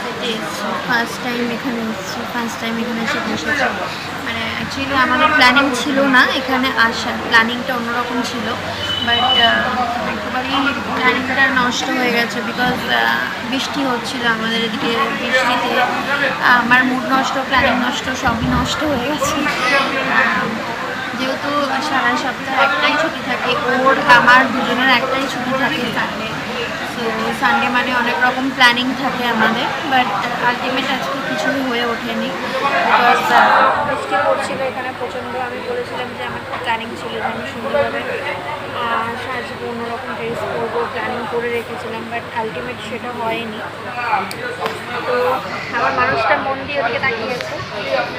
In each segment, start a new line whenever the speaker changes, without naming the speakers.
সানসেটে এসেছি, first time এখানে এসেছি, ফার্স্ট টাইম এখানে এসে বসেছি। মানে অ্যাকচুয়ালি আমাদের প্ল্যানিং ছিল না এখানে আসার, প্ল্যানিংটা অন্যরকম ছিল, বাট একেবারেই প্ল্যানিংটা নষ্ট হয়ে গেছে বিকজ বৃষ্টি হচ্ছিল আমাদের এদিকে। বৃষ্টিতে আমার মুড নষ্ট, প্ল্যানিং নষ্ট, সবই নষ্ট হয়ে গেছে। যেহেতু সারা সপ্তাহে একটাই ছুটি থাকে, ওর আমার দুজনের একটাই ছুটি থাকে সানডে। তো সানডে মানে অনেক রকম প্ল্যানিং থাকে আমাদের, বাট আলটিমেট আজকে কিছুই হয়ে ওঠেনি বিকজ বৃষ্টি পড়ছিল এখানে প্রচণ্ড। আমি বলেছিলাম যে আমার প্ল্যানিং ছিল যে আমি সুন্দরভাবে সাজবো, অন্যরকম ড্রেস করবো, প্ল্যানিং করে রেখেছিলাম, বাট আলটিমেট সেটা হয়নি। তো আমার মানুষটা মন দিয়ে ওদিকে তাকিয়েছে,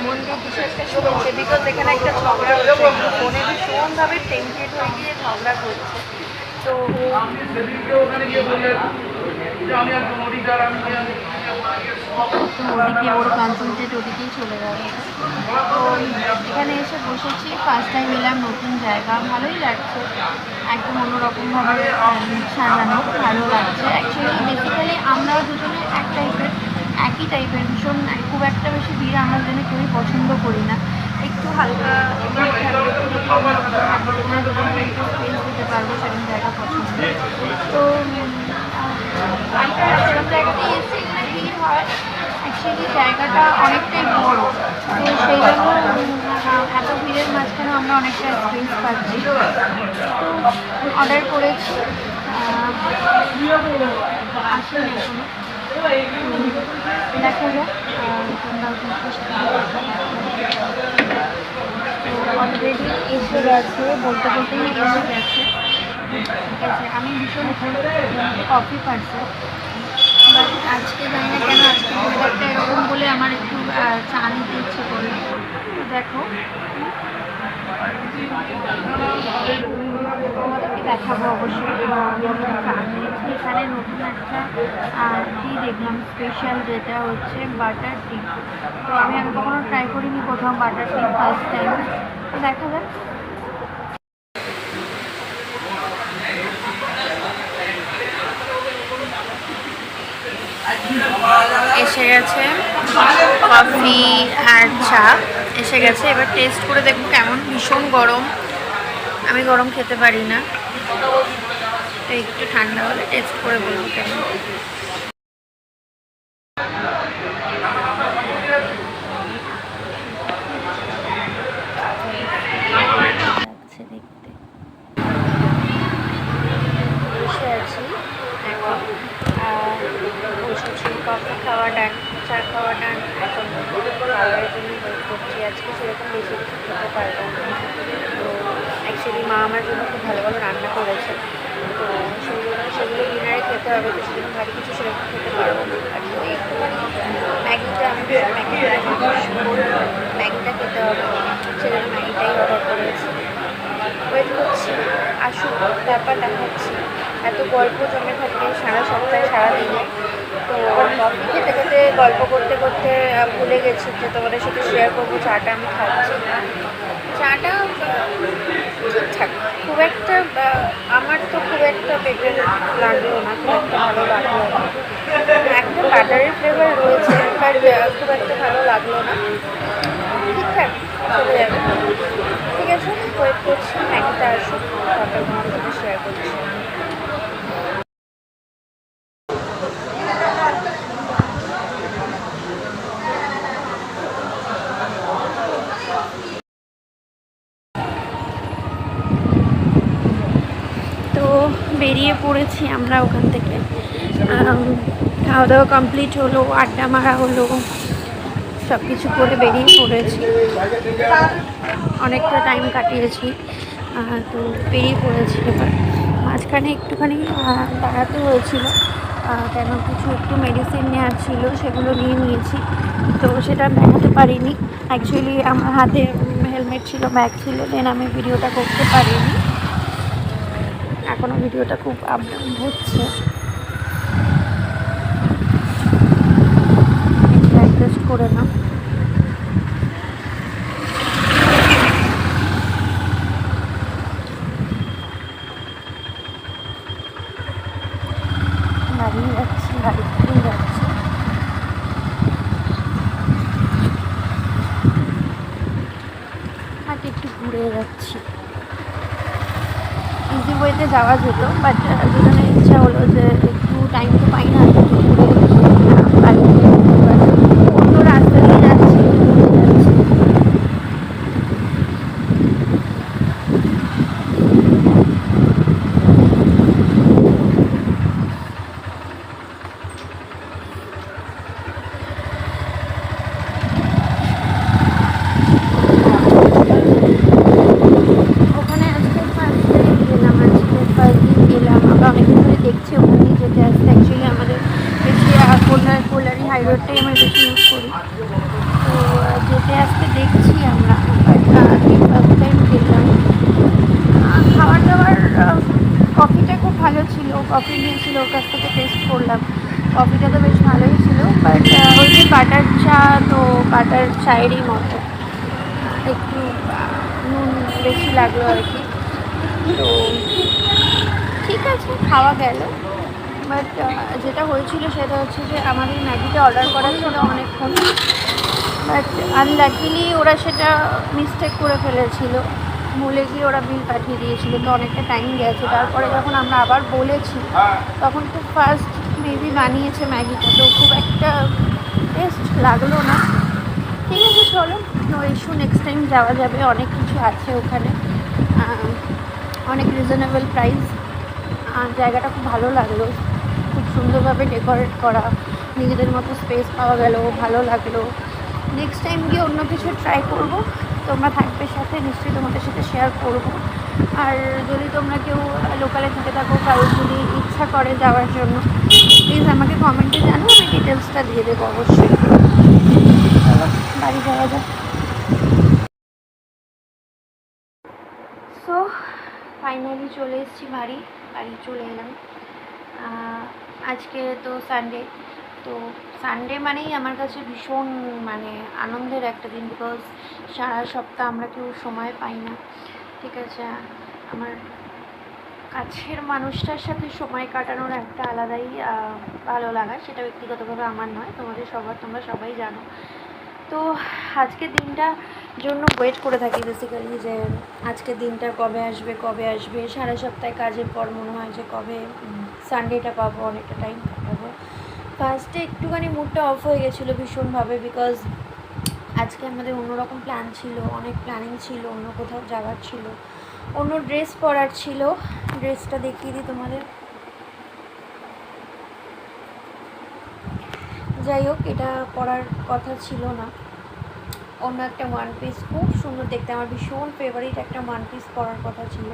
মন দিয়ে কিছু একটা শুনেছে বিকজ এখানে একটা ঝগড়া হচ্ছে, ফোনে ভীষণভাবে টেম্পটেড হয়ে গিয়ে ঝগড়া করছে। তো ওদিকে ওর কনসেন্ট্রেট ওদিকেই চলে যাবে। তো এখানে এসে বসেছি, ফার্স্ট টাইম এলাম, নতুন জায়গা, ভালোই লাগছে, একদম অন্যরকমভাবে সাজানো, ভালো লাগছে। অ্যাকচুয়ালি বেসিক্যালি আমরা দুজনে একই টাইপের ভীষণ, খুব একটা বেশি ভিড় আমরা দুজনে কেউই পছন্দ করি না, একটু হালকা স্পেস দিতে পারবো সেরকম জায়গা পছন্দ। তো সেরকম জায়গাতেই এসে এখানে ভিড় হয়। অ্যাকচুয়ালি জায়গাটা অনেকটাই বড়, তো সেই জন্য এত ভিড়ের মাঝখানেও আমরা অনেকটা স্পেস পাচ্ছি। তো অর্ডার করেছি, আসেনি এখনো, দেখা যাক। অলরেডি এসে গেছে, বলতে বলতেই এসে গেছে। ঠিক আছে, আমি ভীষণ কফি পার্সন, বাট আজকে জানি না কেন আজকে ওয়েদারটা এরকম বলে আমার একটু চা নিতে ইচ্ছে করলো। তো দেখো তোমাদেরকে দেখাবো অবশ্যই চা নিয়েছি। এখানে নতুন একটা টি দেখলাম স্পেশাল, যেটা হচ্ছে বাটার টি। তো আমি কখনো ট্রাই করিনি, কোথাও বাটার টি ফার্স্ট টাইম। তো দেখা যাক। এসে গেছে কফি আর চা, এসে গেছে। এবার টেস্ট করে দেখবো কেমন। ভীষণ গরম, আমি গরম খেতে পারি না, তো একটু ঠান্ডা হলে টেস্ট করে বলবো কেমন। দেখতে বসে আছি এখন, বসেছি, কফি খাওয়া ডান, চা খাওয়া ডান, এখন খাবারের জন্য ওয়েট করছি। আজকে সেরকম বেশি কিছু খেতে পারবো না। তো অ্যাকচুয়ালি মা আমার জন্য খুব ভালো ভালো রান্না করেছে, তো সেগুলো ডিনারে খেতে হবে, তো সেজন্য ভারী কিছু সেরকম খেতে পারবো না। আর যদি একটুখানি ম্যাগিটা, আমি ম্যাগিটা খেতে হবে, সেজন্য ম্যাগিটাই অর্ডার করেছি। ওয়েট করছি আসুক, তারপর দেখাচ্ছি। এত গল্প জমে থাকে সারা সপ্তাহে, সারাদিনে। তো কফি খেতে খেতে গল্প করতে করতে ভুলে গেছি যে তোমাদের সাথে শেয়ার করবো চাটা আমি খাচ্ছি। চাটা ঠিকঠাক, খুব একটা আমার তো খুব একটা পেটে লাগলো না, খুব একটা ভালো লাগলো না। একটা বাটারের ফ্লেভার রয়েছে, বাট খুব একটা ভালো লাগলো না। ঠিকঠাক চলে যাবে, ঠিক আছে। ওয়েট করছি ম্যাগিটা আসুক, তারপর তোমার সাথে শেয়ার করছি। তো বেরিয়ে পড়েছি আমরা ওখান থেকে, খাওয়া দাওয়া কমপ্লিট হলো, আড্ডা মারা হলো, সব কিছু করে বেরিয়ে পড়েছি। অনেকটা টাইম কাটিয়েছি, তো বেরিয়ে পড়েছি। এবার মাঝখানে একটুখানি দাঁড়াতে হয়েছিল, কেন কিছু একটু মেডিসিন নেওয়ার ছিল, সেগুলো নিয়ে নিয়েছি। তো সেটা দেখাতে পারিনি, অ্যাকচুয়ালি আমার হাতে হেলমেট ছিল, ব্যাগ ছিল, দেন আমি ভিডিওটা করতে পারিনি। এখনও ভিডিওটা খুব আপ ডাউন হচ্ছে, অ্যাডজাস্ট করে নাও। দাঁড়িয়ে যাচ্ছি, গাড়ি যাচ্ছি। যাওয়া যেত, বাট দুজনের ইচ্ছা হলো যে একটু টাইম তো পাই না, একটু ঘুরে বাড়িতে, অন্য রাস্তা দিয়ে যাচ্ছি। ওখানে আজকে ফার্স্ট টাইম গেলাম, আজকে ফার্স্ট দিন গেলাম। আমরা অনেকদিন ধরে দেখছি ওখানেই যেতে আসতে। অ্যাকচুয়ালি আমাদের বেশি কল্যাণী হাই রোডটাই আমরা বেশি ইউজ করি, তো যেতে আসতে দেখছি আমরা, বাট আজকে ফার্স্ট টাইম গেলাম। খাবার দাবার, কফিটা খুব ভালো ছিল, কফি নিয়েছিল ওর কাছ থেকে টেস্ট করলাম, কফিটা তো বেশ ভালোই ছিল, বাট ওই যে বাটার চা, তো বাটার চায়েরই মতো, একটু নুন বেশি লাগলো আর কি। তো ঠিক আছে, খাওয়া গেল। বাট যেটা হয়েছিল সেটা হচ্ছে যে আমাদের ম্যাগিটা অর্ডার করা ছিল অনেকক্ষণ, বাট আনলাকিলি ওরা সেটা মিস্টেক করে ফেলেছিল, ভুলে গিয়ে ওরা বিল পাঠিয়ে দিয়েছিল, তো অনেকটা টাইম গেছে। তারপরে যখন আমরা আবার বলেছি তখন খুব ফাস্ট মেবি বানিয়েছে ম্যাগিটা, তো খুব একটা টেস্ট লাগলো না। ঠিক আছে, চলো, নো ইস্যু, নেক্সট টাইম যাওয়া যাবে, অনেক কিছু আছে ওখানে, অনেক রিজনেবল প্রাইস। জায়গাটা খুব ভালো লাগলো, খুব সুন্দরভাবে ডেকোরেট করা, নিজেদের মতো স্পেস পাওয়া গেল, ভালো লাগলো। নেক্সট টাইম গিয়ে অন্য কিছু ট্রাই করব, তোমরা থাকবে সাথে, নিশ্চয়ই তোমাদের সাথে শেয়ার করব। আর যদি তোমরা কেউ লোকালে থেকে থাকো, কারোর যদি ইচ্ছা করে যাওয়ার জন্য, প্লিজ আমাকে কমেন্টে জানো, আমি ডিটেলসটা দিয়ে দেবো অবশ্যই। চলো বাড়ি যাওয়া যাক। সো ফাইনালি চলে এসেছি বাড়ি চলে এলাম। আজকে তো সানডে, তো সানডে মানেই আমার কাছে ভীষণ মানে আনন্দের একটা দিন, বিকজ সারা সপ্তাহ আমরা কেউ সময় পাই না। ঠিক আছে, আমার কাছের মানুষটার সাথে সময় কাটানোর একটা আলাদাই ভালো লাগা, সেটা ব্যক্তিগতভাবে আমার নয়, তোমাদের সবার, তোমরা সবাই জানো। তো আজকের দিনটা জন্য ওয়েট করে থাকি বেসিক্যালি, যে আজকের দিনটা কবে আসবে। সারা সপ্তাহে কাজের পর মনে হয় যে কবে সানডেটা পাবো, অনেকটা টাইম কাটাবো। ফার্স্টে একটুখানি মুডটা অফ হয়ে গেছিলো ভীষণভাবে, বিকজ আজকে আমাদের অন্যরকম প্ল্যান ছিল, অনেক প্ল্যানিং ছিল, অন্য কোথাও যাওয়ার ছিল, অন্য ড্রেস পরার ছিল। ড্রেসটা দেখিয়ে দিই তোমাদের। যাই হোক, এটা পরার কথা ছিল না, অন্য একটা ওয়ান পিস, খুব সুন্দর দেখতে, আমার ভীষণ ফেভারিট একটা ওয়ান পিস পরার কথা ছিল,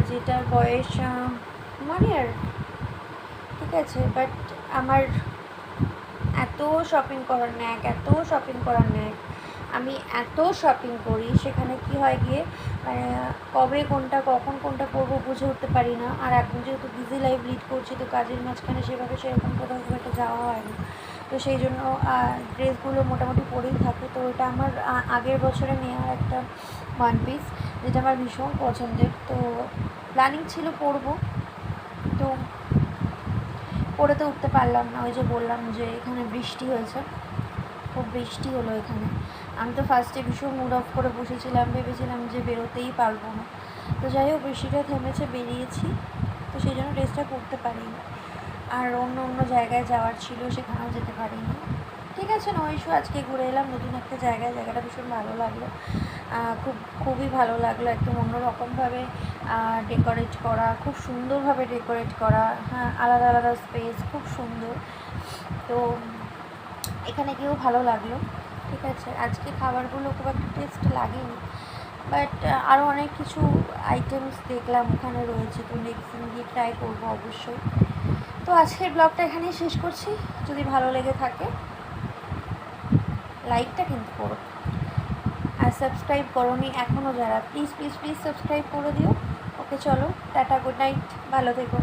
যেটার বয়স 1 year। ঠিক আছে, বাট আমার এত শপিং করার ন্যাক, আমি এত শপিং করি, সেখানে কি হয় গিয়ে কবে কোনটা কখন কোনটা করবো বুঝে উঠতে পারি না। আর এখন যেহেতু বিজি লাইফ লিড করছি, তো কাজের মাঝখানে সেরকম কোথাও খুব একটা যাওয়া হয় না, তো সেই জন্য ড্রেসগুলো মোটামুটি পরেই থাকে। তো এটা আমার আগের বছরে নেওয়া একটা ওয়ান পিস, যেটা আমার ভীষণ পছন্দের, তো প্ল্যানিং ছিল পরবো, তো পরে তো উঠতে পারলাম না। ওই যে বললাম যে এখানে বৃষ্টি হয়েছে, খুব বৃষ্টি হলো এখানে। আমি তো ফার্স্টে ভীষণ মুড অফ করে বসেছিলাম, ভেবেছিলাম যে বেরোতেই পারবো না, তো যাই হোক বৃষ্টিটা থেমেছে, বেরিয়েছি, তো সেই জন্য ড্রেসটা করতে পারিনি। আর অন্য জায়গায় যাওয়ার ছিল, সেখানেও যেতে পারিনি। ঠিক আছে, নো ইস্যু, আজকে ঘুরে এলাম নতুন একটা জায়গাটা ভীষণ ভালো লাগলো, খুবই ভালো লাগলো, একদম অন্যরকমভাবে ডেকোরেট করা, খুব সুন্দরভাবে ডেকোরেট করা, হ্যাঁ, আলাদা আলাদা স্পেস, খুব সুন্দর। তো এখানে গিয়েও ভালো লাগলো। ঠিক আছে, আজকে খাবারগুলো খুব একটা টেস্ট লাগেনি, বাট আরও অনেক কিছু আইটেমস দেখলাম ওখানে রয়েছে, তো নেক্সট দিন গিয়ে ট্রাই করবো অবশ্যই। তো আজকের ব্লগটা এখানেই শেষ করছি। যদি ভালো লেগে থাকে লাইকটা কিন্তু করো, আর সাবস্ক্রাইব করোনি এখনও যারা, প্লিজ সাবস্ক্রাইব করে দিও। ওকে, চলো, টাটা, গুড নাইট, ভালো থেকো।